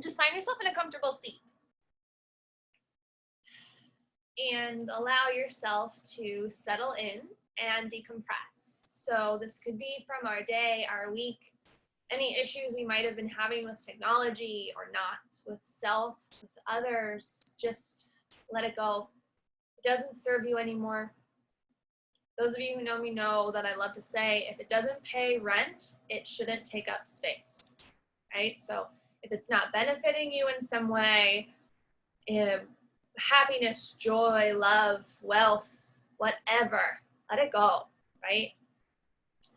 Just find yourself in a comfortable seat. And allow yourself to settle in and decompress. So this could be from our day, our week, any issues you might have been having with technology or not, with self, with others. Just let it go. It doesn't serve you anymore. Those of you who know me know that I love to say, if it doesn't pay rent, it shouldn't take up space, right? So if it's not benefiting you in some way, happiness, joy, love, wealth, whatever, let it go, right?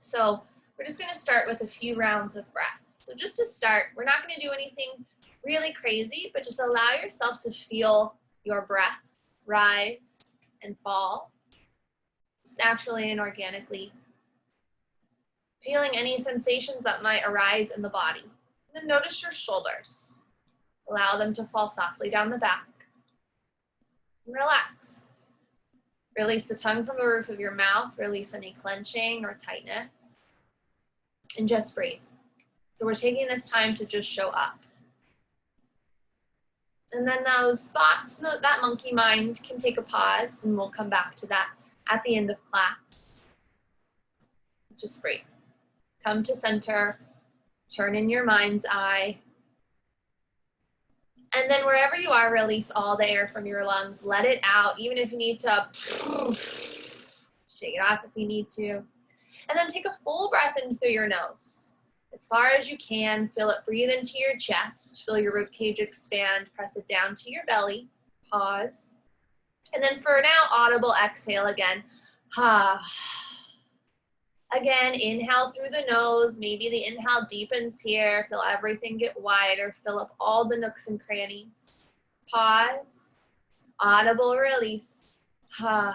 So we're just going to start with a few rounds of breath. So just to start, we're not going to do anything really crazy, but just allow yourself to feel your breath rise and fall, just naturally and organically. Feeling any sensations that might arise in the body. And then notice your shoulders. Allow them to fall softly down the back. Relax. Release the tongue from the roof of your mouth. Release any clenching or tightness. And just breathe. So we're taking this time to just show up. And then those thoughts, that monkey mind can take a pause, and we'll come back to that at the end of class. Just breathe. Come to center. Turn in your mind's eye. And then wherever you are, release all the air from your lungs. Let it out, even if you need to shake it off if you need to. And then take a full breath in through your nose. As far as you can, feel it breathe into your chest. Feel your rib cage expand. Press it down to your belly. Pause. And then for now, audible exhale again. Again, inhale through the nose. Maybe the inhale deepens here. Feel everything get wider. Fill up all the nooks and crannies. Pause. Audible release. And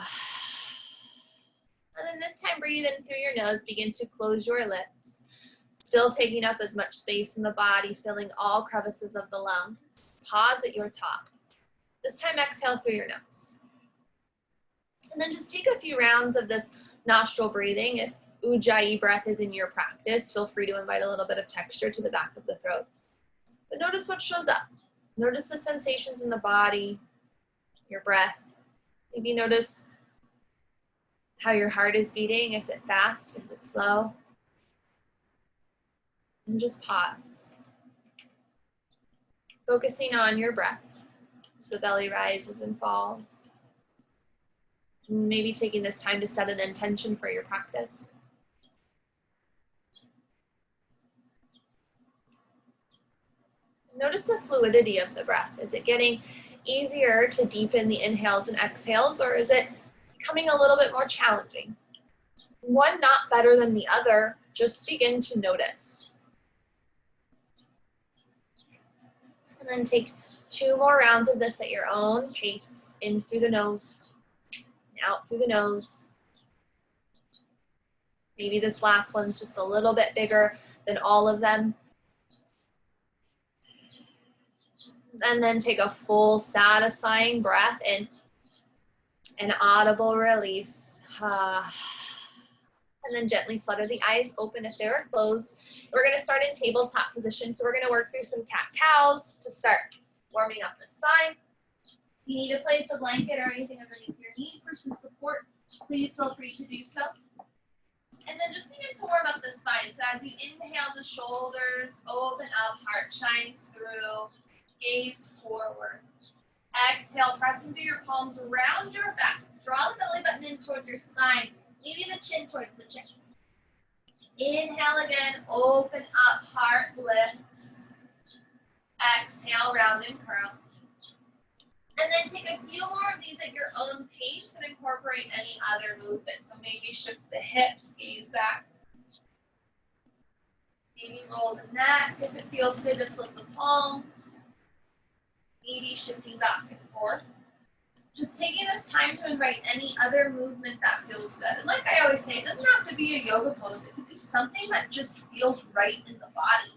then this time, breathe in through your nose. Begin to close your lips. Still taking up as much space in the body, filling all crevices of the lungs. Pause at your top. This time, exhale through your nose. And then just take a few rounds of this nostril breathing. If Ujjayi breath is in your practice, feel free to invite a little bit of texture to the back of the throat. But notice what shows up. Notice the sensations in the body, your breath. Maybe notice how your heart is beating. Is it fast? Is it slow? And just pause. Focusing on your breath as the belly rises and falls. Maybe taking this time to set an intention for your practice. Notice the fluidity of the breath. Is it getting easier to deepen the inhales and exhales, or is it becoming a little bit more challenging? One not better than the other, just begin to notice. And then take 2 more rounds of this at your own pace, in through the nose, and out through the nose. Maybe this last one's just a little bit bigger than all of them. And then take a full satisfying breath in, an audible release. And then gently flutter the eyes open if they were closed. We're going to start in tabletop position. So we're going to work through some cat-cows to start warming up the spine. If you need to place a blanket or anything underneath your knees for some support, please feel free to do so. And then just begin to warm up the spine. So as you inhale, the shoulders open up, heart shines through, gaze forward. Exhale, pressing through your palms around your back. Draw the belly button in towards your spine. Maybe the chin towards the chest. Inhale again, open up, heart lifts. Exhale, round and curl. And then take a few more of these at your own pace and incorporate any other movement. So maybe shift the hips, gaze back. Maybe roll the neck if it feels good to flip the palms. Maybe shifting back and forth. Just taking this time to invite any other movement that feels good. And like I always say, it doesn't have to be a yoga pose. It could be something that just feels right in the body.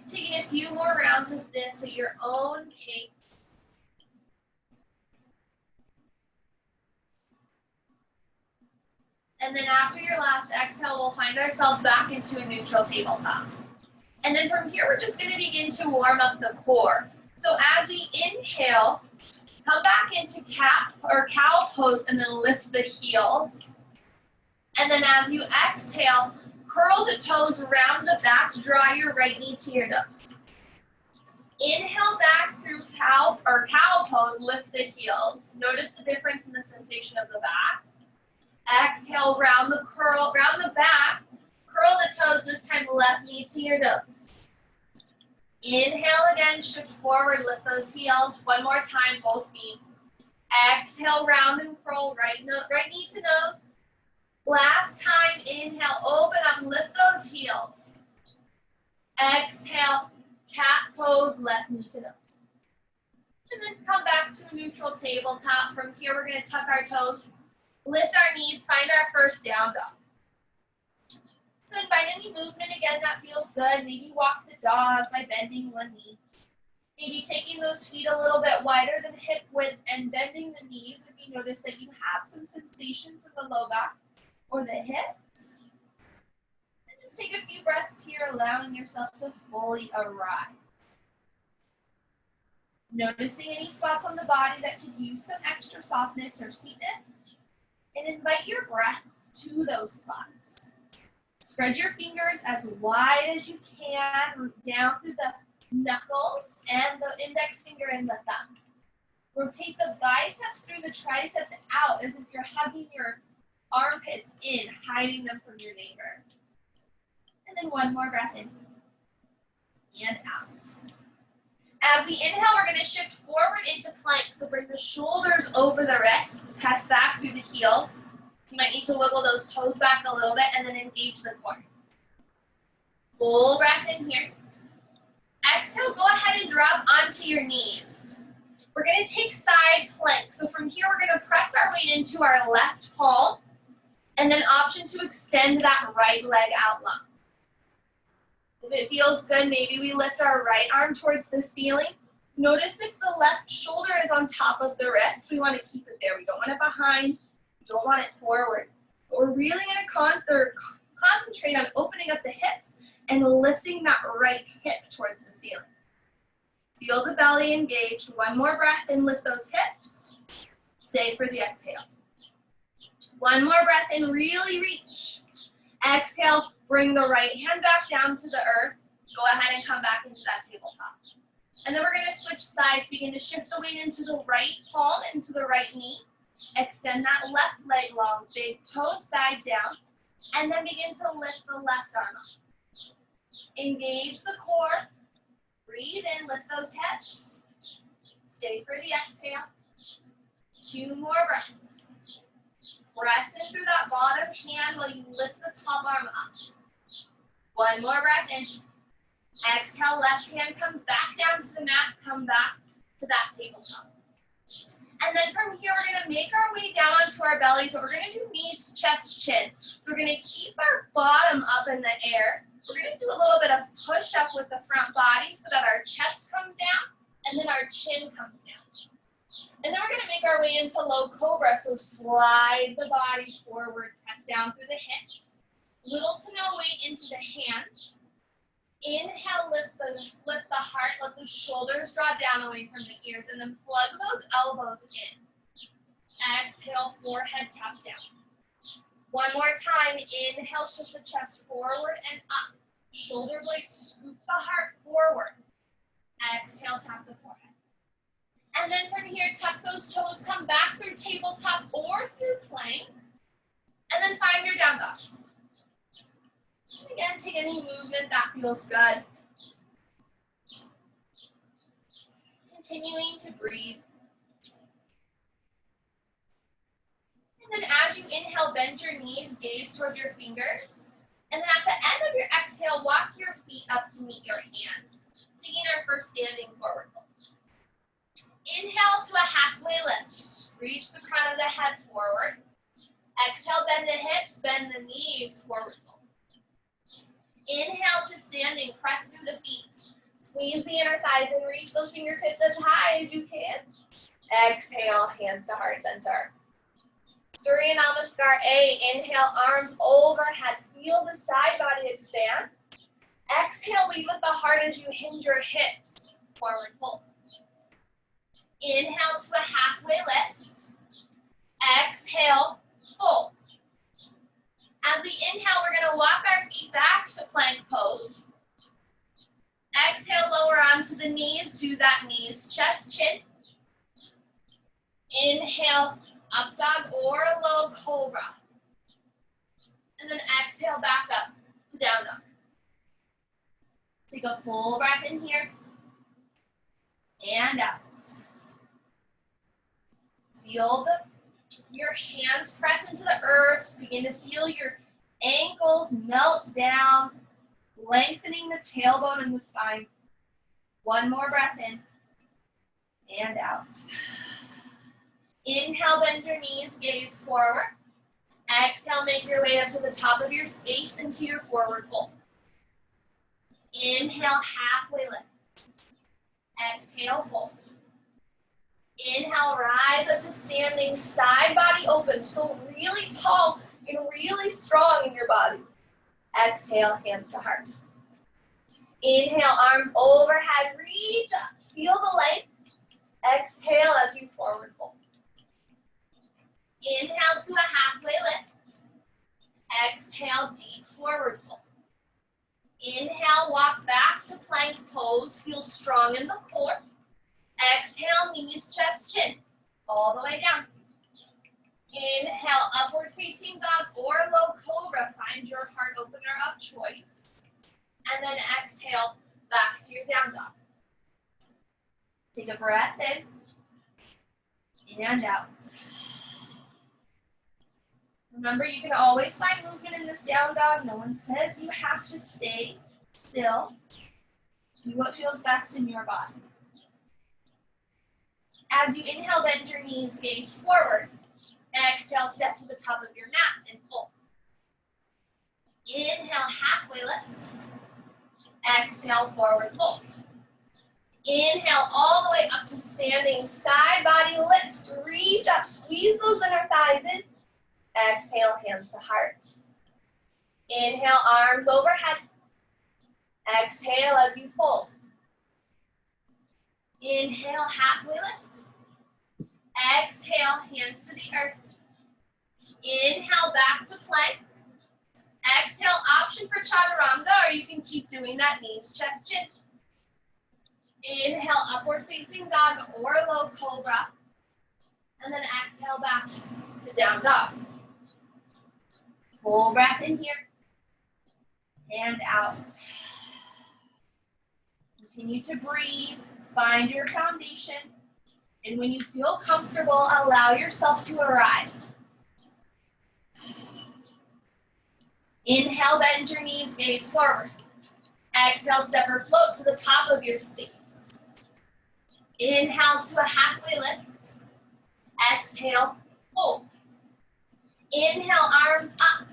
Taking a few more rounds of this at your own pace. And then after your last exhale, we'll find ourselves back into a neutral tabletop. And then from here, we're just going to begin to warm up the core. So as we inhale, come back into cat or cow pose and then lift the heels. And then as you exhale, curl the toes around the back, draw your right knee to your nose. Inhale back through cow pose, lift the heels. Notice the difference in the sensation of the back. Exhale, round the back, curl the toes, this time left knee to your nose. Inhale again, shift forward, lift those heels. One more time, both knees. Exhale, round and curl, right knee to nose. Last time, inhale, open up, lift those heels. Exhale, cat pose, left knee to nose. And then come back to a neutral tabletop. From here, we're going to tuck our toes, lift our knees, find our first down dog. So invite any movement again that feels good. Maybe walk the dog by bending one knee. Maybe taking those feet a little bit wider than hip width and bending the knees if you notice that you have some sensations in the low back or the hips. And just take a few breaths here, allowing yourself to fully arrive. Noticing any spots on the body that could use some extra softness or sweetness. And invite your breath to those spots. Spread your fingers as wide as you can, down through the knuckles and the index finger and the thumb. Rotate the biceps through the triceps out as if you're hugging your armpits in, hiding them from your neighbor. And then one more breath in and out. As we inhale, we're going to shift forward into plank. So bring the shoulders over the wrists, press back through the heels. You might need to wiggle those toes back a little bit and then engage the core. Full breath in here. Exhale, go ahead and drop onto your knees. We're going to take side plank. So from here, we're going to press our way into our left palm and then option to extend that right leg out long. If it feels good, maybe we lift our right arm towards the ceiling. Notice if the left shoulder is on top of the wrist, we want to keep it there. We don't want it behind. Don't want it forward. But we're really going to concentrate on opening up the hips and lifting that right hip towards the ceiling. Feel the belly engaged. One more breath and lift those hips. Stay for the exhale. One more breath and really reach. Exhale, bring the right hand back down to the earth. Go ahead and come back into that tabletop. And then we're going to switch sides. Begin to shift the weight into the right palm, into the right knee. Extend that left leg long, big toe side down, and then begin to lift the left arm up. Engage the core, breathe in, lift those hips. Stay for the exhale. 2 more breaths. Press in through that bottom hand while you lift the top arm up. 1 more breath in. Exhale, left hand comes back down to the mat, come back to that tabletop. And then from here, we're going to make our way down onto our belly. So we're going to do knees, chest, chin. So we're going to keep our bottom up in the air. We're going to do a little bit of push up with the front body so that our chest comes down and then our chin comes down. And then we're going to make our way into low cobra. So slide the body forward, press down through the hips. Little to no weight into the hands. Inhale, lift the heart, let the shoulders draw down away from the ears, and then plug those elbows in. Exhale, forehead taps down. One more time, inhale, shift the chest forward and up. Shoulder blades scoop the heart forward. Exhale, tap the forehead. And then from here, tuck those toes, come back through tabletop or through plank, and then find your down dog. Again, take any movement that feels good. Continuing to breathe. And then as you inhale, bend your knees, gaze toward your fingers. And then at the end of your exhale, walk your feet up to meet your hands. Taking our first standing forward fold. Inhale to a halfway lift. Reach the crown of the head forward. Exhale, bend the hips, bend the knees, forward fold. Inhale to standing, press through the feet. Squeeze the inner thighs and reach those fingertips as high as you can. Exhale, hands to heart center. Surya Namaskar A. Inhale, arms overhead. Feel the side body expand. Exhale, lead with the heart as you hinge your hips. Forward fold. Inhale to a halfway lift. Exhale, fold. As we inhale, we're going to walk our feet back to plank pose. Exhale, lower onto the knees. Do that knees, chest, chin. Inhale, up dog or low cobra. And then exhale, back up to down dog. Take a full breath in here and out. Feel your hands press into the earth. Begin to feel your ankles melt down, lengthening the tailbone and the spine. One more breath in and out. Inhale, bend your knees, gaze forward. Exhale, make your way up to the top of your space into your forward fold. Inhale, halfway lift. Exhale, fold. Inhale, rise up to standing, side body open. So really tall and really strong in your body. Exhale, hands to heart. Inhale, arms overhead, reach up. Feel the length. Exhale as you forward fold. Inhale to a halfway lift. Exhale, deep forward fold. Inhale, walk back to plank pose. Feel strong in the core. Exhale, knees, chest, chin. All the way down. Inhale, upward facing dog or low cobra. Find your heart opener of choice. And then exhale, back to your down dog. Take a breath in and out. Remember, you can always find movement in this down dog. No one says you have to stay still. Do what feels best in your body. As you inhale, bend your knees, gaze forward. Exhale, step to the top of your mat and fold. Inhale, halfway lift. Exhale, forward fold. Inhale all the way up to standing, side body lifts, reach up, squeeze those inner thighs in. Exhale, hands to heart. Inhale, arms overhead. Exhale as you fold. Inhale, halfway lift. Exhale, hands to the earth. Inhale, back to plank. Exhale, option for chaturanga, or you can keep doing that knees, chest, chin. Inhale, upward facing dog or low cobra. And then exhale back to down dog. Full breath in here and out. Continue to breathe, find your foundation, and when you feel comfortable, allow yourself to arrive. Inhale, bend your knees, gaze forward. Exhale, step or float to the top of your space. Inhale to a halfway lift. Exhale, fold. Inhale, arms up.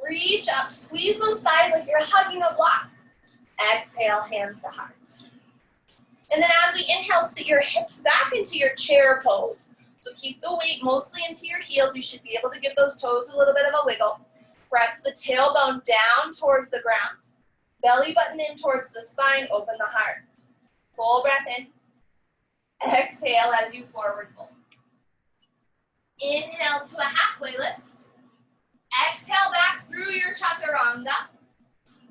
Reach up, squeeze those thighs like you're hugging a block. Exhale, hands to heart. And then as we inhale, sit your hips back into your chair pose. So keep the weight mostly into your heels. You should be able to give those toes a little bit of a wiggle. Press the tailbone down towards the ground. Belly button in towards the spine, open the heart. Full breath in. Exhale as you forward fold. Inhale to a halfway lift. Exhale back through your chaturanga.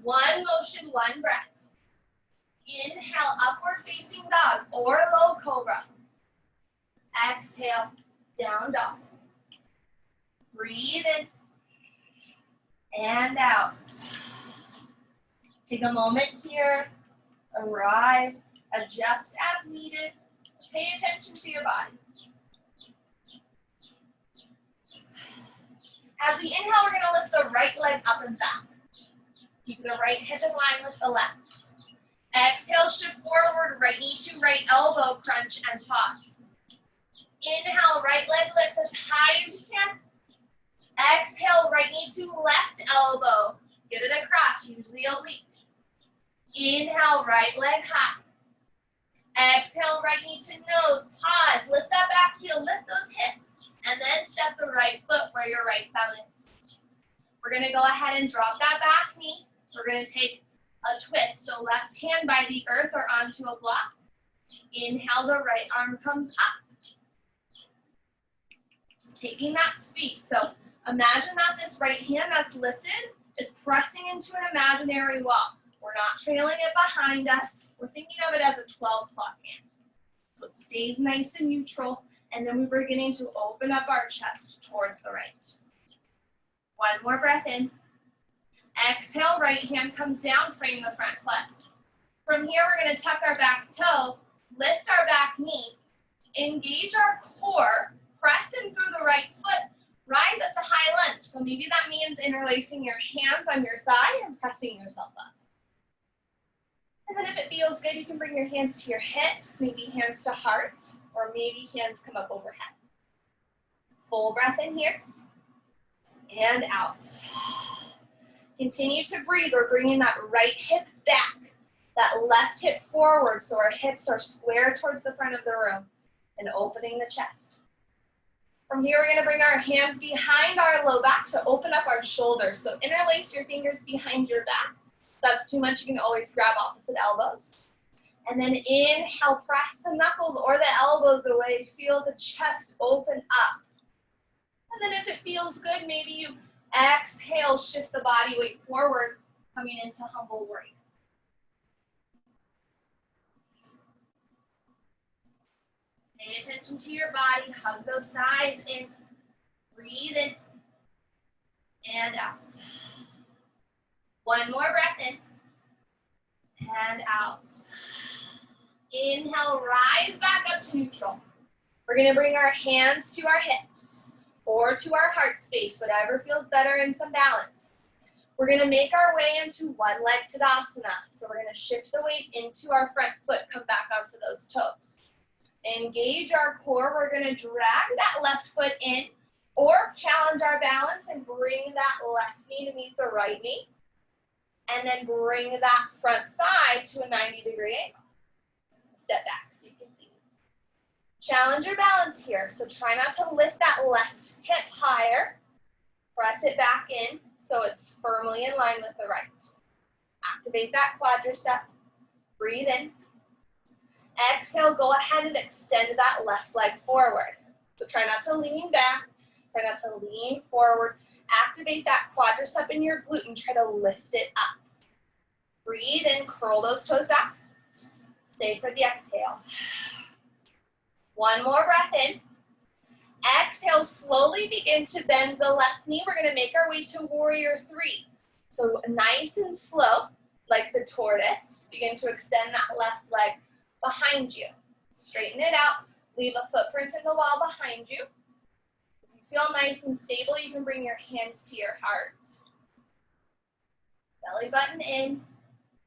One motion, one breath. Inhale, upward facing dog or low cobra. Exhale, down dog. Breathe in and out. Take a moment here, arrive, adjust as needed. Pay attention to your body. As we inhale, we're going to lift the right leg up and back. Keep the right hip in line with the left. Exhale, shift forward, right knee to right elbow, crunch and pause. Inhale, right leg lifts as high as you can. Exhale, right knee to left elbow. Get it across, use the oblique. Inhale, right leg high. Exhale, right knee to nose, pause, lift that back heel, lift those hips. And then step the right foot where your right thumb is. We're going to go ahead and drop that back knee. We're going to take a twist. So left hand by the earth or onto a block. Inhale, the right arm comes up. Taking that space. So imagine that this right hand that's lifted is pressing into an imaginary wall. We're not trailing it behind us. We're thinking of it as a 12 o'clock hand. So it stays nice and neutral. And then we're beginning to open up our chest towards the right. One more breath in. Exhale, right hand comes down, frame the front foot. From here, we're going to tuck our back toe, lift our back knee, engage our core, press in through the right foot, rise up to high lunge. So maybe that means interlacing your hands on your thigh and pressing yourself up. And then if it feels good, you can bring your hands to your hips, maybe hands to heart, or maybe hands come up overhead. Full breath in here and out. Continue to breathe. We're bringing that right hip back, that left hip forward, so our hips are square towards the front of the room and opening the chest. From here, we're going to bring our hands behind our low back to open up our shoulders. So interlace your fingers behind your back. If that's too much, you can always grab opposite elbows. And then inhale, press the knuckles or the elbows away. Feel the chest open up. And then if it feels good, maybe you exhale, shift the body weight forward, coming into humble warrior. Pay attention to your body, hug those thighs in, breathe in, and out. One more breath in, and out. Inhale, rise back up to neutral. We're gonna bring our hands to our hips or to our heart space, whatever feels better, in some balance. We're gonna make our way into one leg Tadasana. So we're gonna shift the weight into our front foot, come back onto those toes. Engage our core. We're gonna drag that left foot in or challenge our balance and bring that left knee to meet the right knee. And then bring that front thigh to a 90-degree angle. Step back so you can see. Challenge your balance here. So try not to lift that left hip higher. Press it back in so it's firmly in line with the right. Activate that quadricep. Breathe in. Exhale, go ahead and extend that left leg forward. So try not to lean back. Try not to lean forward. Activate that quadricep in your glute and try to lift it up. Breathe in, curl those toes back. Stay for the exhale. One more breath in. Exhale, slowly begin to bend the left knee. We're gonna make our way to warrior three. So nice and slow, like the tortoise. Begin to extend that left leg behind you. Straighten it out. Leave a footprint in the wall behind you. If you feel nice and stable, you can bring your hands to your heart. Belly button in,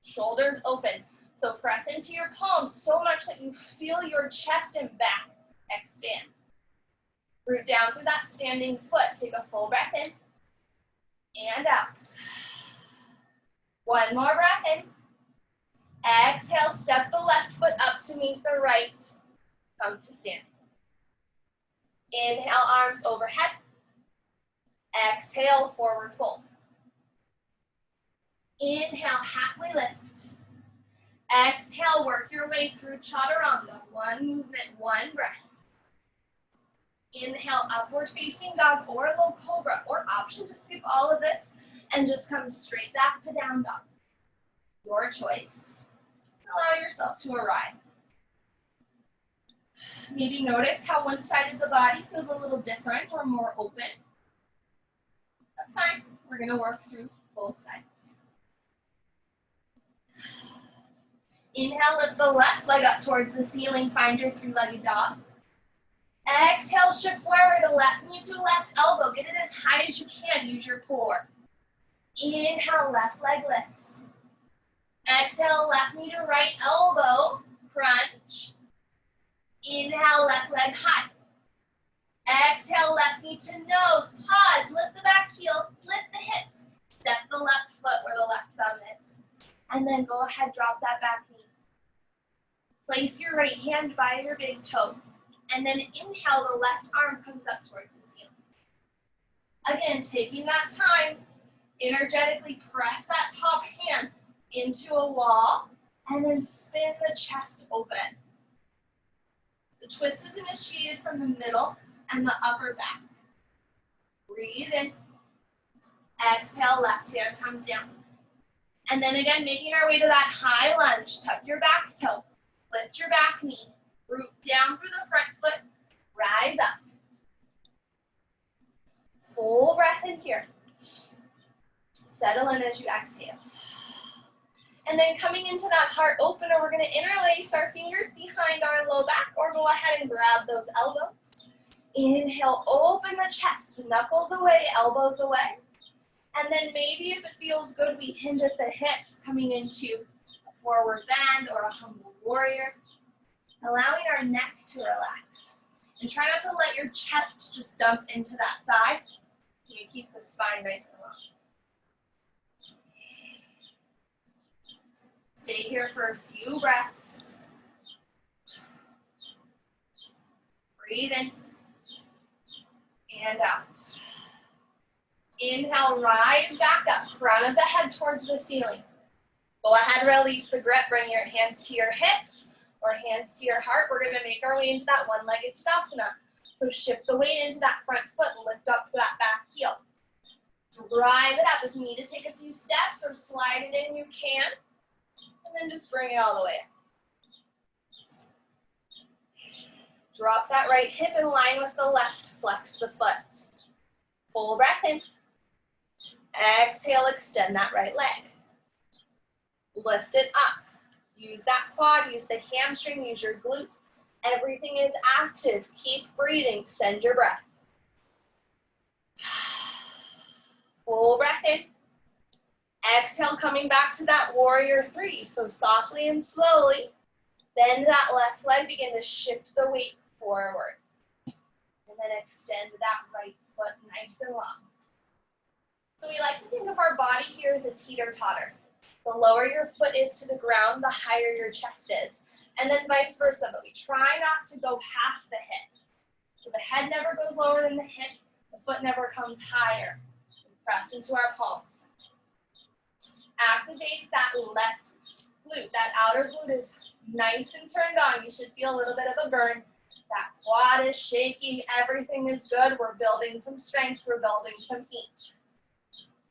shoulders open. So press into your palms so much that you feel your chest and back expand. Root down through that standing foot. Take a full breath in and out. One more breath in. Exhale, step the left foot up to meet the right. Come to stand. Inhale, arms overhead. Exhale, forward fold. Inhale, halfway lift. Exhale, work your way through chaturanga. One movement, one breath. Inhale, upward facing dog or low cobra, or option to skip all of this and just come straight back to down dog. Your choice. Allow yourself to arrive. Maybe notice how one side of the body feels a little different or more open. That's fine. We're going to work through both sides. Inhale, lift the left leg up towards the ceiling. Find your three-legged dog. Exhale, shift forward, left knee to left elbow. Get it as high as you can. Use your core. Inhale, left leg lifts. Exhale, left knee to right elbow. Crunch. Inhale, left leg high. Exhale, left knee to nose. Pause, lift the back heel, lift the hips. Step the left foot where the left thumb is. And then go ahead, drop that back knee. Place your right hand by your big toe. And then inhale, the left arm comes up towards the ceiling. Again, taking that time, energetically press that top hand into a wall, and then spin the chest open. The twist is initiated from the middle and the upper back. Breathe in. Exhale, left hand comes down. And then again, making our way to that high lunge. Tuck your back toe. Lift your back knee. Root down through the front foot. Rise up. Full breath in here. Settle in as you exhale. And then coming into that heart opener, we're going to interlace our fingers behind our low back, or go ahead and grab those elbows. Inhale, open the chest, knuckles away, elbows away. And then maybe if it feels good, we hinge at the hips, coming into a forward bend or a humble warrior, allowing our neck to relax. And try not to let your chest just dump into that thigh. You can keep the spine nice and long. Stay here for a few breaths. Breathe in and out. Inhale, rise back up, crown of the head towards the ceiling. Go ahead, release the grip, bring your hands to your hips or hands to your heart. We're gonna make our way into that one-legged Tadasana. So shift the weight into that front foot and lift up that back heel. Drive it up. If you need to take a few steps or slide it in, you can. And then just bring it all the way up. Drop that right hip in line with the left, flex the foot. Full breath in. Exhale, extend that right leg. Lift it up. Use that quad, use the hamstring, use your glute. Everything is active. Keep breathing. Send your breath. Full breath in. Exhale, coming back to that warrior three. So softly and slowly, bend that left leg, begin to shift the weight forward. And then extend that right foot nice and long. So we like to think of our body here as a teeter-totter. The lower your foot is to the ground, the higher your chest is. And then vice versa, but we try not to go past the hip. So the head never goes lower than the hip, the foot never comes higher. We press into our palms. Activate that left glute. That outer glute is nice and turned on. You should feel a little bit of a burn. That quad is shaking. Everything is good. We're building some strength. We're building some heat.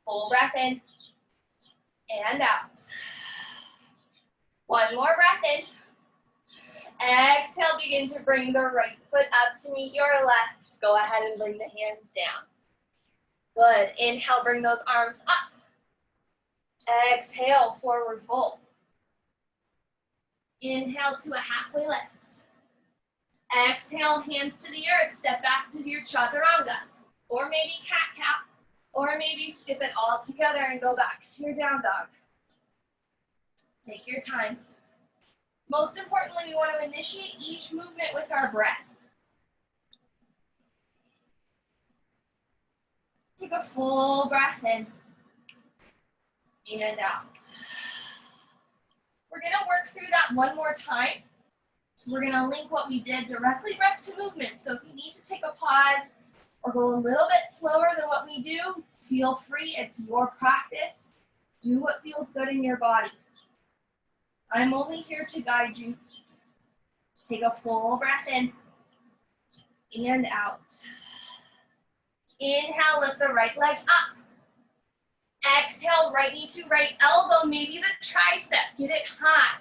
Full breath in and out. One more breath in. Exhale, begin to bring the right foot up to meet your left. Go ahead and bring the hands down. Good. Inhale, bring those arms up. Exhale, forward fold. Inhale to a halfway lift. Exhale, hands to the earth. Step back to your chaturanga. Or maybe cat-cow. Or maybe skip it all together and go back to your down dog. Take your time. Most importantly, we want to initiate each movement with our breath. Take a full breath in and out. We're going to work through that one more time. We're going to link what we did directly breath to movement. So if you need to take a pause or go a little bit slower than what we do, feel free. It's your practice. Do what feels good in your body. I'm only here to guide you. Take a full breath in and out. Inhale, lift the right leg up. Exhale, right knee to right elbow, maybe the tricep, get it high.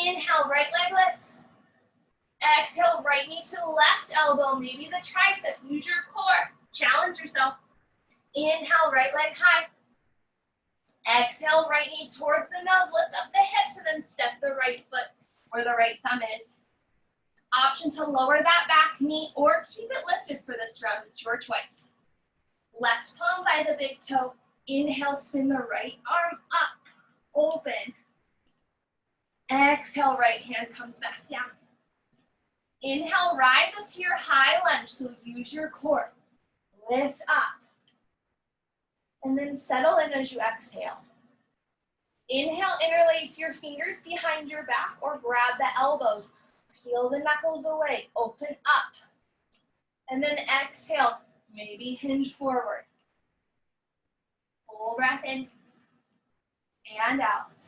Inhale, right leg lifts. Exhale, right knee to left elbow, maybe the tricep, use your core, challenge yourself. Inhale, right leg high. Exhale, right knee towards the nose, lift up the hips, and then step the right foot where the right thumb is. Option to lower that back knee or keep it lifted for this round, it's your choice. Left palm by the big toe. Inhale, spin the right arm up, open. Exhale, right hand comes back down. Inhale, rise up to your high lunge, so use your core. Lift up. And then settle in as you exhale. Inhale, interlace your fingers behind your back or grab the elbows. Peel the knuckles away, open up. And then exhale, maybe hinge forward. Full breath in and out.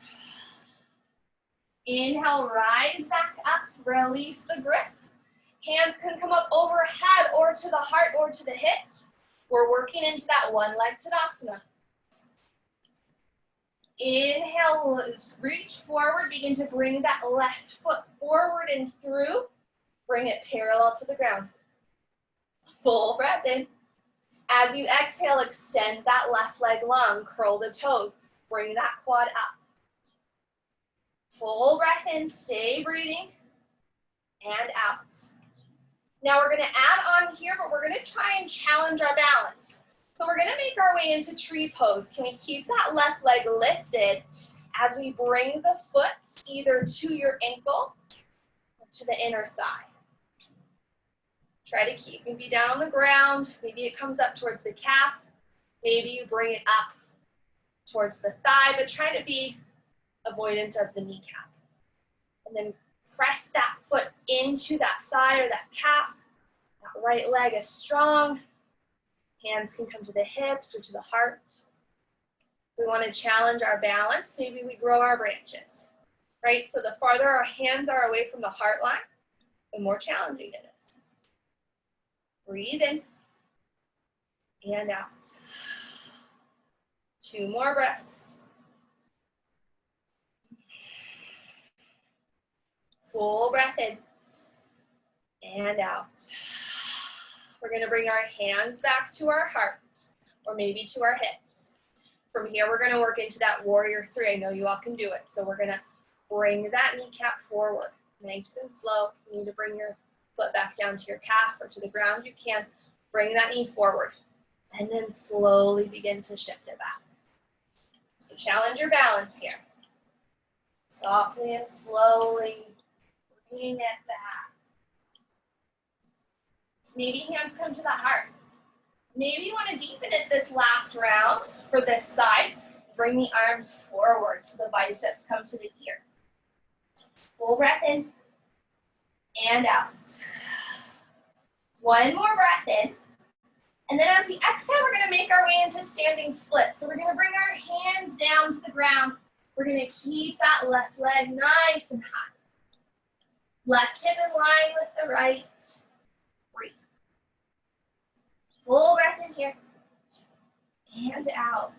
Inhale, rise back up, release the grip. Hands can come up overhead or to the heart or to the hips. We're working into that one leg Tadasana. Inhale, reach forward, begin to bring that left foot forward and through. Bring it parallel to the ground. Full breath in. As you exhale, extend that left leg long, curl the toes, bring that quad up. Full breath in, stay breathing, and out. Now we're gonna add on here, but we're gonna try and challenge our balance. So we're gonna make our way into tree pose. Can we keep that left leg lifted as we bring the foot either to your ankle or to the inner thigh? Try to keep, you can be down on the ground, maybe it comes up towards the calf, maybe you bring it up towards the thigh, but try to be avoidant of the kneecap. And then press that foot into that thigh or that calf. That right leg is strong. Hands can come to the hips or to the heart. We want to challenge our balance. Maybe we grow our branches, right? So the farther our hands are away from the heart line, the more challenging it is. Breathe in and out. 2 more breaths. Full breath in and out. We're going to bring our hands back to our heart or maybe to our hips. From here, we're going to work into that warrior 3. I know you all can do it. So we're going to bring that kneecap forward, nice and slow. You need to bring your foot back down to your calf or to the ground. You can bring that knee forward and then slowly begin to shift it back. So challenge your balance here. Softly and slowly bringing it back. Maybe hands come to the heart. Maybe you want to deepen it this last round for this side. Bring the arms forward so the biceps come to the ear. Full breath in and out. 1 more breath in. And then as we exhale, we're going to make our way into standing split. So we're going to bring our hands down to the ground. We're going to keep that left leg nice and high. Left hip in line with the right. Breathe. Full breath in here. And out.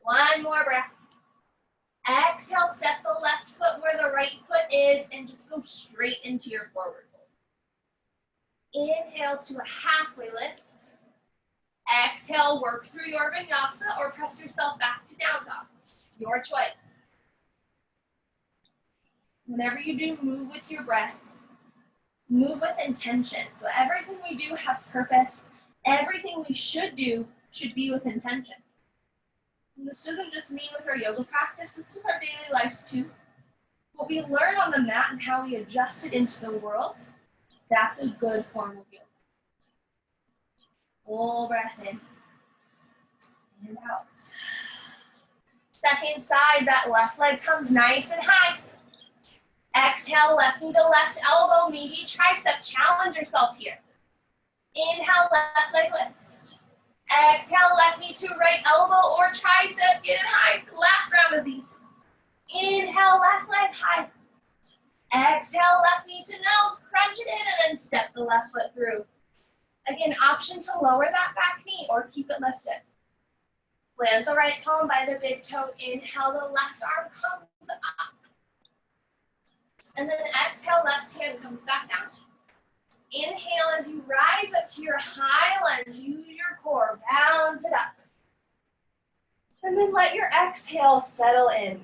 1 more breath. Exhale, step the left foot where the right foot is and just go straight into your forward fold. Inhale to a halfway lift. Exhale, work through your vinyasa or press yourself back to down dog. Your choice. Whenever you do, move with your breath. Move with intention. So everything we do has purpose. Everything we should do should be with intention. And this doesn't just mean with our yoga practice, it's with our daily lives too. What we learn on the mat and how we adjust it into the world, that's a good form of yoga. Full breath in and out. Second side, that left leg comes nice and high. Exhale, left knee to left elbow, maybe tricep, challenge yourself here. Inhale, left leg lifts. Exhale, left knee to right elbow or tricep, get it high. It's the last round of these. Inhale, left leg high. Exhale, left knee to nose, crunch it in and then step the left foot through. Again, option to lower that back knee or keep it lifted. Plant the right palm by the big toe. Inhale, the left arm comes up. And then exhale, left hand comes back down. Inhale as you rise up to your high lunge. Use your core, balance it up. And then let your exhale settle in.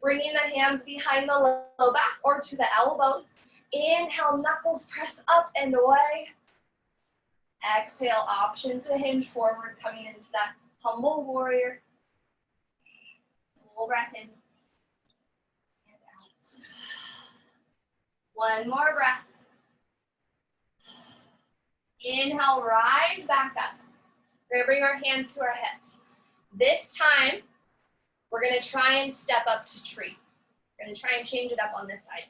Bringing the hands behind the low back or to the elbows. Inhale, knuckles press up and away. Exhale, option to hinge forward, coming into that humble warrior. Full breath in. 1 more breath. Inhale, rise back up. We're going to bring our hands to our hips. This time, we're going to try and step up to tree. We're gonna try and change it up on this side.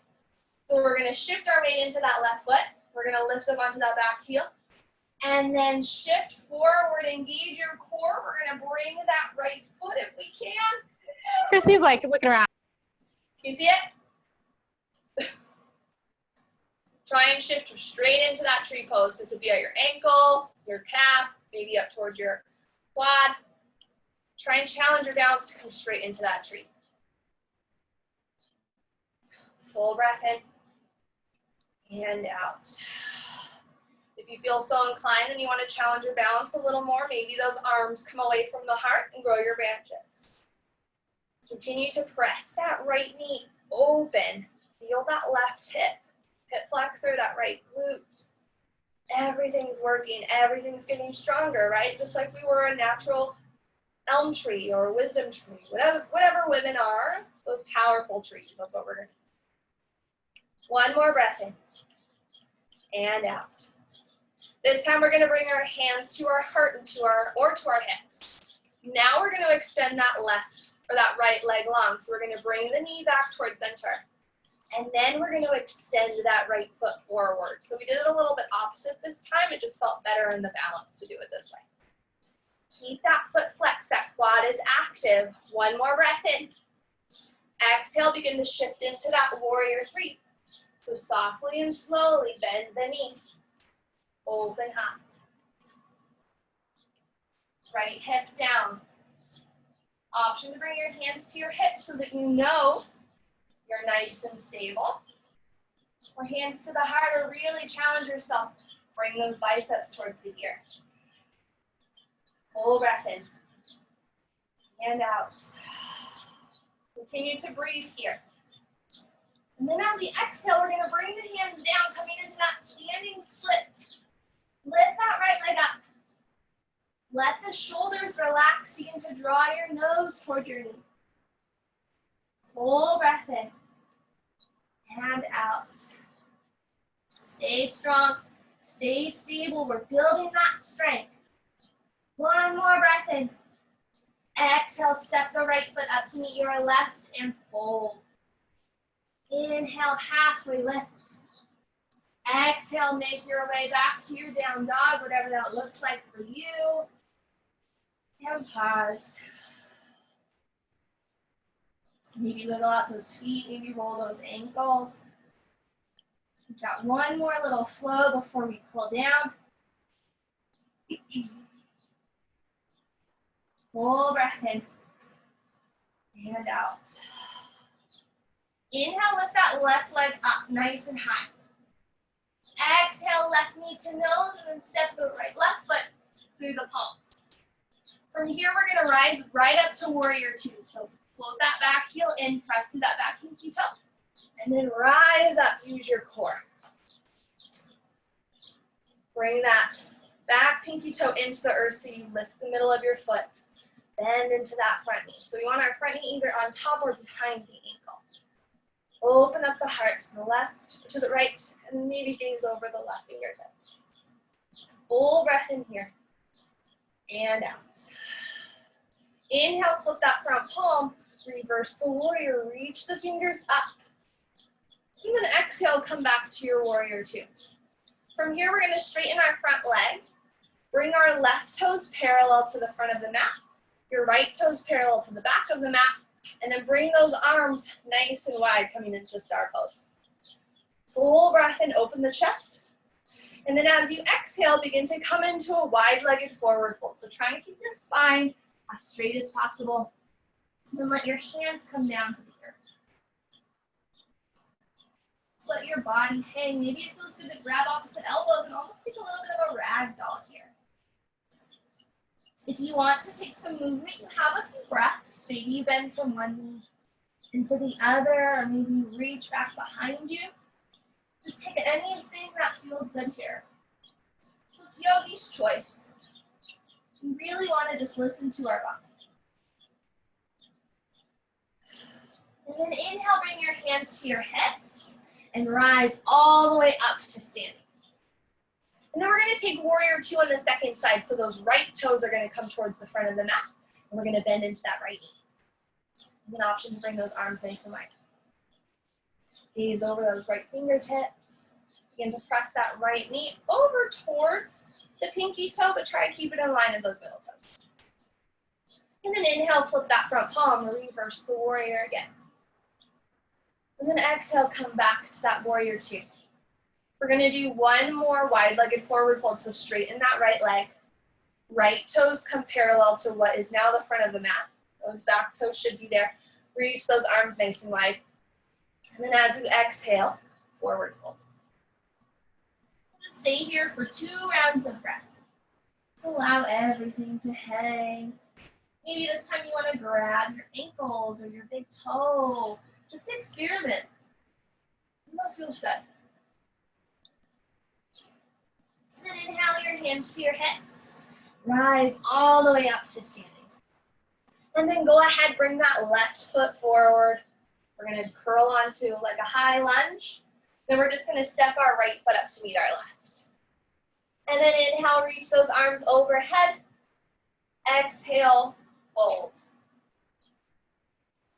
So we're gonna shift our weight into that left foot. We're gonna lift up onto that back heel. And then shift forward, engage your core. We're gonna bring that right foot if we can. Christy's like looking around. You see it? Try and shift straight into that tree pose. So it could be at your ankle, your calf, maybe up towards your quad. Try and challenge your balance to come straight into that tree. Full breath in and out. If you feel so inclined and you want to challenge your balance a little more, maybe those arms come away from the heart and grow your branches. Continue to press that right knee open. Feel that left hip. Hip flexor, that right glute. Everything's working. Everything's getting stronger, right? Just like we were a natural elm tree or wisdom tree. Whatever women are, those powerful trees. That's what we're going to do. One more breath in and out. This time we're going to bring our hands to our heart and to our hips. Now we're going to extend that left or that right leg long. So we're going to bring the knee back towards center. And then we're going to extend that right foot forward. So we did it a little bit opposite this time. It just felt better in the balance to do it this way. Keep that foot flexed. That quad is active. One more breath in. Exhale, begin to shift into that warrior three. So softly and slowly bend the knee. Open up. Right hip down. Option to bring your hands to your hips so that you know you're nice and stable. Or hands to the heart, or really challenge yourself. Bring those biceps towards the ear. Full breath in and out. Continue to breathe here. And then as we exhale, we're going to bring the hands down, coming into that standing split. Lift that right leg up. Let the shoulders relax. Begin to draw your nose toward your knee. Full breath in and out. Stay strong. Stay stable. We're building that strength. One more breath in. Exhale, step the right foot up to meet your left and fold. Inhale, halfway lift. Exhale, make your way back to your down dog, whatever that looks like for you. And pause. Maybe wiggle out those feet, maybe roll those ankles. We've got one more little flow before we pull down. Full breath in and out. Inhale, lift that left leg up nice and high. Exhale, left knee to nose, and then step the left foot through the palms. From here, we're going to rise right up to warrior two. So float that back heel in, press through that back pinky toe, and then rise up, use your core. Bring that back pinky toe into the earth so you lift the middle of your foot. Bend into that front knee. So we want our front knee either on top or behind the ankle. Open up the heart to the left, to the right, and maybe gaze over the left fingertips. Full breath in here and out. Inhale, flip that front palm, reverse the warrior, reach the fingers up. And then exhale, come back to your warrior two. From here, we're going to straighten our front leg. Bring our left toes parallel to the front of the mat. Your right toes parallel to the back of the mat. And then bring those arms nice and wide coming into star pose. Full breath in, open the chest. And then as you exhale, begin to come into a wide-legged forward fold. So try and keep your spine as straight as possible. And then let your hands come down to the earth. Just let your body hang. Maybe it feels good to grab opposite elbows and almost take a little bit of a rag doll here. If you want to take some movement, you have a few breaths. Maybe you bend from one knee into the other, or maybe you reach back behind you. Just take anything that feels good here. So it's yogi's choice. We really want to just listen to our body. And then inhale, bring your hands to your hips and rise all the way up to standing. And then we're going to take warrior two on the second side. So those right toes are going to come towards the front of the mat. And we're going to bend into that right knee. And an option to bring those arms nice and wide. Gaze over those right fingertips. Begin to press that right knee over towards the pinky toe, but try to keep it in line with those middle toes. And then inhale, flip that front palm, reverse the warrior again. And then exhale, come back to that warrior two. We're gonna do one more wide-legged forward fold, so straighten that right leg. Right toes come parallel to what is now the front of the mat. Those back toes should be there. Reach those arms nice and wide. And then as you exhale, forward fold. Just stay here for 2 rounds of breath. Just allow everything to hang. Maybe this time you want to grab your ankles or your big toe. Just experiment. That feels good. And then inhale your hands to your hips. Rise all the way up to standing. And then go ahead, bring that left foot forward. We're going to curl onto like a high lunge. Then we're just going to step our right foot up to meet our left. And then inhale, reach those arms overhead. Exhale, fold.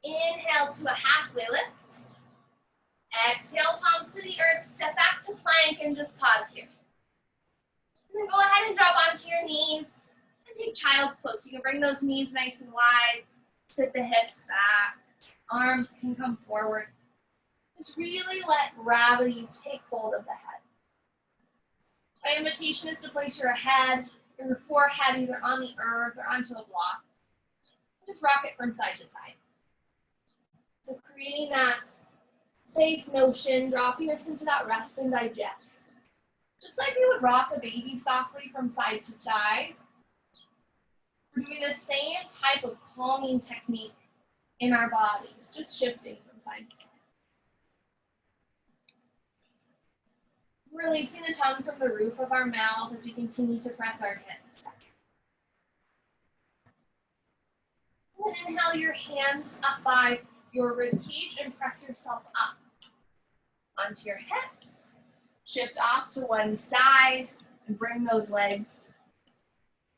Inhale to a halfway lift. Exhale, palms to the earth. Step back to plank and just pause here. And then go ahead and drop onto your knees and take child's pose. You can bring those knees nice and wide. Sit the hips back. Arms can come forward. Just really let gravity take hold of the head. My invitation is to place your head or your forehead either on the earth or onto a block. Just rock it from side to side. So creating that safe motion, dropping us into that rest and digest. Just like we would rock a baby softly from side to side, we're doing the same type of calming technique in our bodies, just shifting from side to side. Releasing the tongue from the roof of our mouth as we continue to press our hips. And then inhale your hands up by your rib cage and press yourself up onto your hips. Shift off to one side and bring those legs.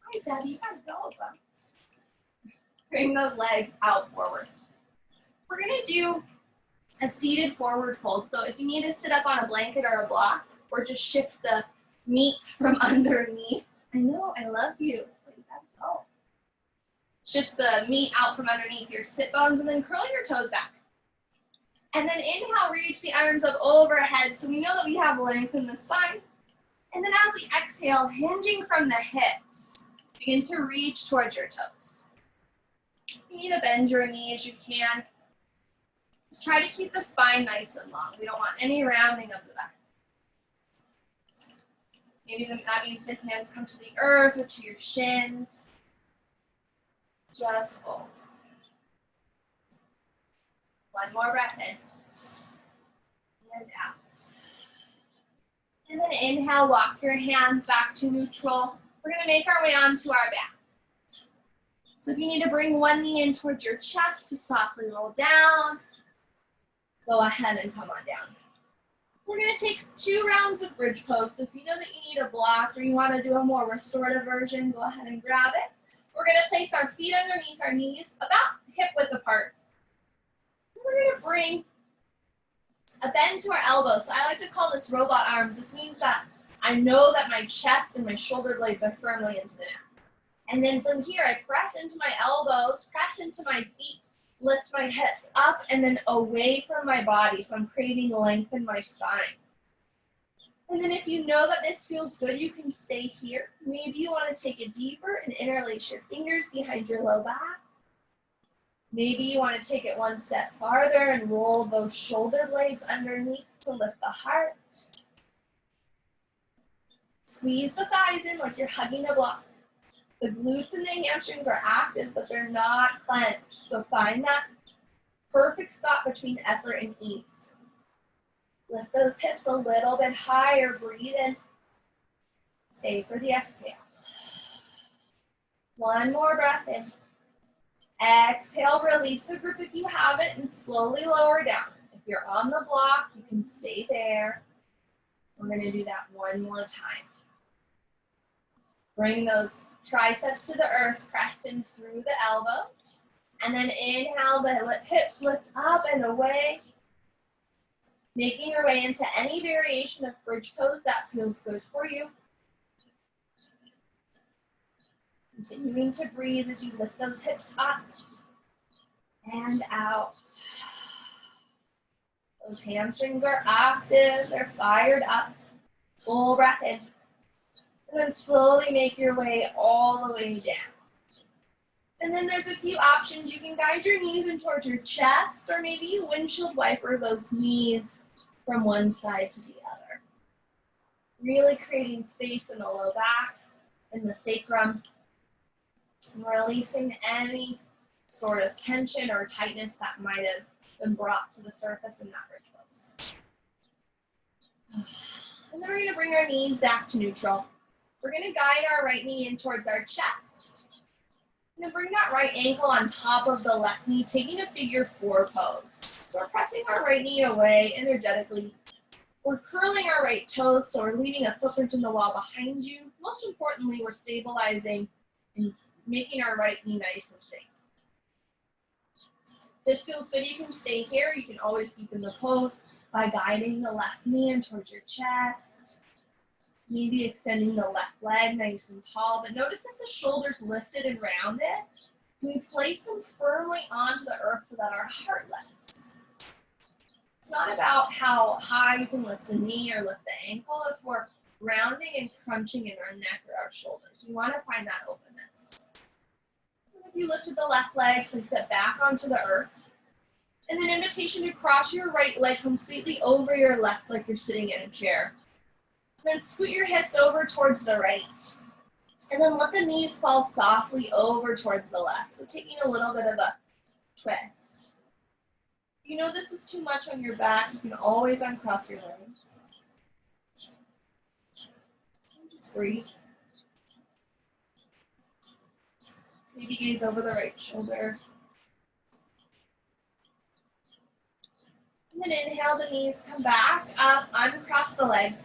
Hi, Zaddy, you gotta go with us. Bring those legs out forward. We're gonna do a seated forward fold. So if you need to sit up on a blanket or a block, or just shift the meat from underneath. I know, I love you. But you gotta go. Shift the meat out from underneath your sit bones and then curl your toes back. And then inhale, reach the arms up overhead so we know that we have length in the spine. And then as we exhale, hinging from the hips, begin to reach towards your toes. If you need to bend your knees, you can. Just try to keep the spine nice and long. We don't want any rounding of the back. Maybe that means the hands come to the earth or to your shins. Just fold. One more breath in. And out. And then inhale, walk your hands back to neutral. We're going to make our way onto our back. So if you need to bring one knee in towards your chest to softly roll down, go ahead and come on down. We're going to take 2 rounds of bridge pose. So if you know that you need a block or you want to do a more restorative version, go ahead and grab it. We're going to place our feet underneath our knees, about hip width apart. We're going to bring a bend to our elbows. So I like to call this robot arms. This means that I know that my chest and my shoulder blades are firmly into the mat. And then from here, I press into my elbows, press into my feet, lift my hips up and then away from my body. So I'm creating length in my spine. And then if you know that this feels good, you can stay here. Maybe you want to take it deeper and interlace your fingers behind your low back. Maybe you want to take it one step farther and roll those shoulder blades underneath to lift the heart. Squeeze the thighs in like you're hugging a block. The glutes and the hamstrings are active, but they're not clenched. So find that perfect spot between effort and ease. Lift those hips a little bit higher. Breathe in. Stay for the exhale. One more breath in. Exhale, release the grip if you have it, and slowly lower down. If you're on the block, you can stay there. We're going to do that one more time. Bring those triceps to the earth, press in through the elbows. And then inhale, the hips lift up and away. Making your way into any variation of bridge pose that feels good for you. Continuing to breathe as you lift those hips up and out. Those hamstrings are active, they're fired up. Full breath in. And then slowly make your way all the way down. And then there's a few options. You can guide your knees in towards your chest, or maybe you windshield wiper those knees from one side to the other. Really creating space in the low back, in the sacrum, and releasing any sort of tension or tightness that might have been brought to the surface in that bridge pose. And then we're going to bring our knees back to neutral. We're going to guide our right knee in towards our chest. And then bring that right ankle on top of the left knee, taking a figure 4 pose. So we're pressing our right knee away energetically. We're curling our right toes, so we're leaving a footprint in the wall behind you. Most importantly, we're stabilizing and making our right knee nice and safe. If this feels good, you can stay here. You can always deepen the pose by guiding the left knee in towards your chest. Maybe extending the left leg nice and tall, but notice if the shoulders lifted and rounded, can we place them firmly onto the earth so that our heart lifts? It's not about how high you can lift the knee or lift the ankle. If we're rounding and crunching in our neck or our shoulders, we want to find that openness. And if you lifted the left leg, place it back onto the earth. And then invitation to cross your right leg completely over your left like you're sitting in a chair. Then scoot your hips over towards the right. And then let the knees fall softly over towards the left. So taking a little bit of a twist. If you know this is too much on your back, you can always uncross your legs. And just breathe. Maybe gaze over the right shoulder. And then inhale, the knees come back up, uncross the legs.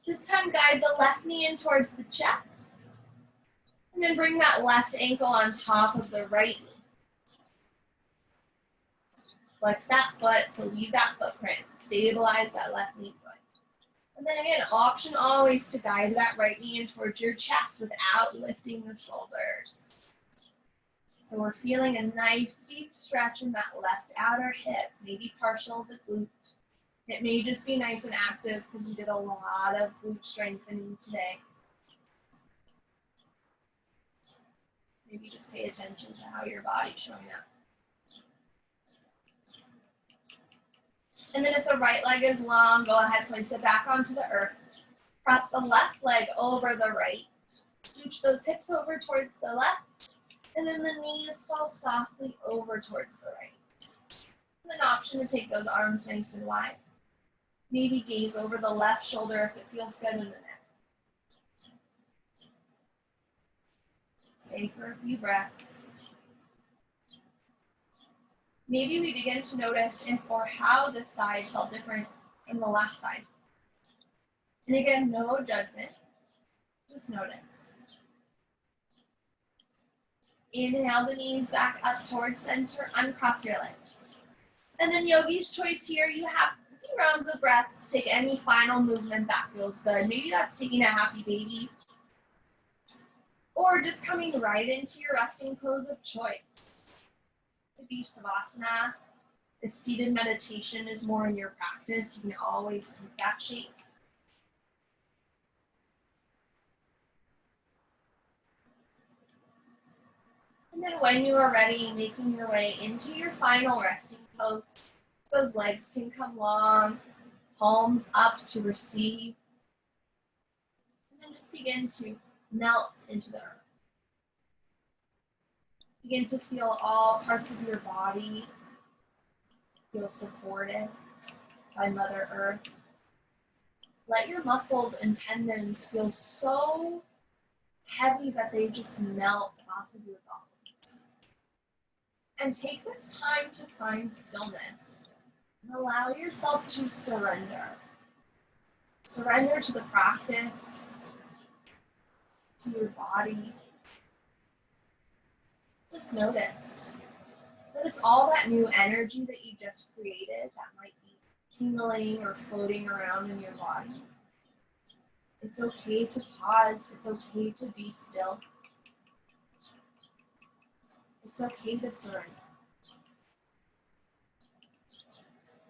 This time, guide the left knee in towards the chest. And then bring that left ankle on top of the right knee. Flex that foot, so leave that footprint. Stabilize that left knee joint. And then again, option always to guide that right knee in towards your chest without lifting the shoulders. So we're feeling a nice deep stretch in that left outer hip, maybe partial of the glute. It may just be nice and active because we did a lot of glute strengthening today. Maybe just pay attention to how your body's showing up. And then if the right leg is long, go ahead, place it back onto the earth. Cross the left leg over the right. Scooch those hips over towards the left. And then the knees fall softly over towards the right. And an option to take those arms nice and wide. Maybe gaze over the left shoulder if it feels good in the neck. Stay for a few breaths. Maybe we begin to notice if or how this side felt different from the last side. And again, no judgment, just notice. Inhale the knees back up towards center, uncross your legs. And then yogi's choice here, you have a few rounds of breath to take any final movement that feels good. Maybe that's taking a happy baby. Or just coming right into your resting pose of choice. To be Savasana. If seated meditation is more in your practice, you can always take that shape. And then when you are ready, making your way into your final resting pose. Those legs can come long, palms up to receive. And then just begin to melt into the earth. Begin to feel all parts of your body feel supported by Mother Earth. Let your muscles and tendons feel so heavy that they just melt off of your bones. And take this time to find stillness and allow yourself to surrender. Surrender to the practice, to your body. Just notice. Notice all that new energy that you just created that might be tingling or floating around in your body. It's okay to pause. It's okay to be still. It's okay to surrender.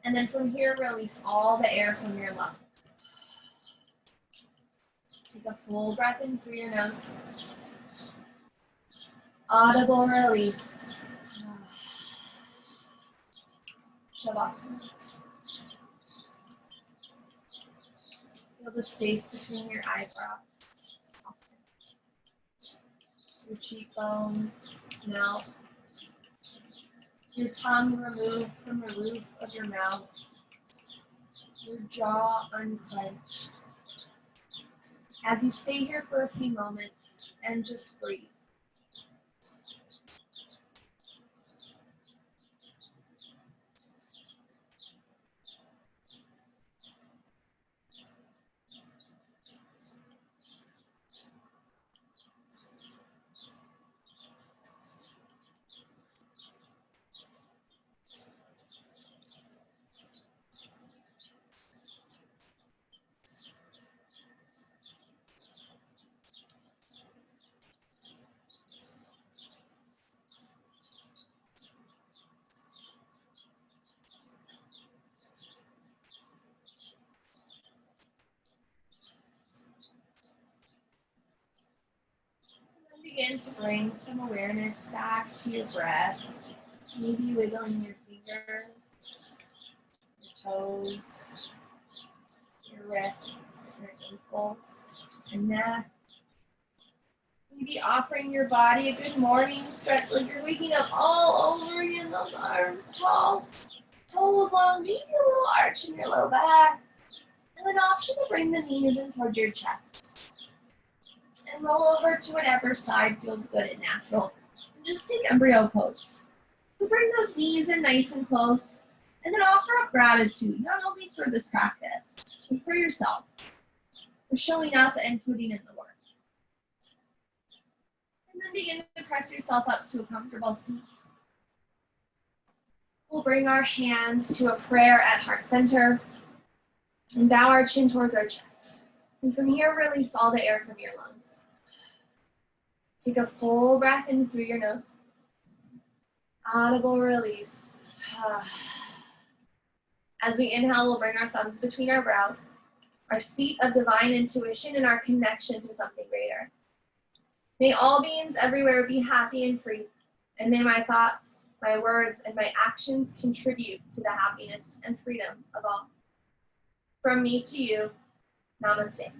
And then from here, release all the air from your lungs. Take a full breath in through your nose. Audible release. Shavasana. Feel the space between your eyebrows. Soften. Your cheekbones melt. Your tongue removed from the roof of your mouth. Your jaw unclenched. As you stay here for a few moments and just breathe. Begin to bring some awareness back to your breath. Maybe wiggling your fingers, your toes, your wrists, your ankles, your neck. Maybe offering your body a good morning stretch, like you're waking up all over again. Those arms tall, toes long, maybe a little arch in your low back. And an option to bring the knees in toward your chest. And roll over to whatever side feels good and natural. And just take embryo pose. So bring those knees in nice and close. And then offer up gratitude, not only for this practice, but for yourself. For showing up and putting in the work. And then begin to press yourself up to a comfortable seat. We'll bring our hands to a prayer at heart center. And bow our chin towards our chest. And from here, release all the air from your lungs. Take a full breath in through your nose. Audible release. As we inhale, we'll bring our thumbs between our brows, our seat of divine intuition and our connection to something greater. May all beings everywhere be happy and free, and may my thoughts, my words, and my actions contribute to the happiness and freedom of all. From me to you, namaste.